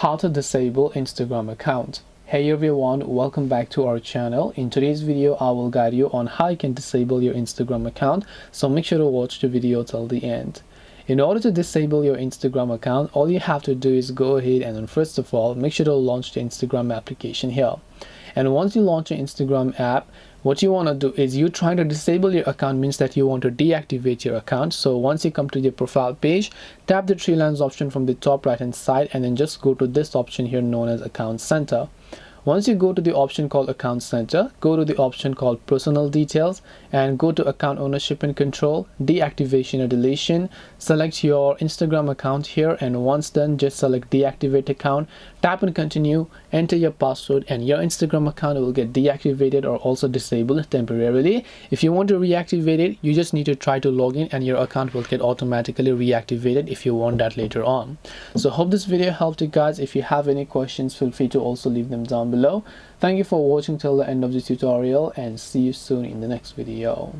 How to disable Instagram account. Hey everyone, welcome back to our channel. In today's video I will guide you on how you can disable your Instagram account, so make sure to watch the video till the end. In order to disable your Instagram account, all you have to do is go ahead and then first of all make sure to launch the Instagram application here. And once you launch your Instagram app, what you want to do is you trying to disable your account means that you want to deactivate your account. So once you come to your profile page, tap the three lines option from the top right hand side and then just go to this option here known as Account Center. Once you go to the option called Account Center, go to the option called Personal Details and go to Account Ownership and Control, Deactivation or Deletion. Select your Instagram account here, and once done, just select Deactivate Account, tap on Continue, enter your password, and your Instagram account will get deactivated or also disabled temporarily. If you want to reactivate it, you just need to try to log in and your account will get automatically reactivated if you want that later on. So hope this video helped you guys. If you have any questions, feel free to also leave them down below. Thank you for watching till the end of the tutorial and see you soon in the next video.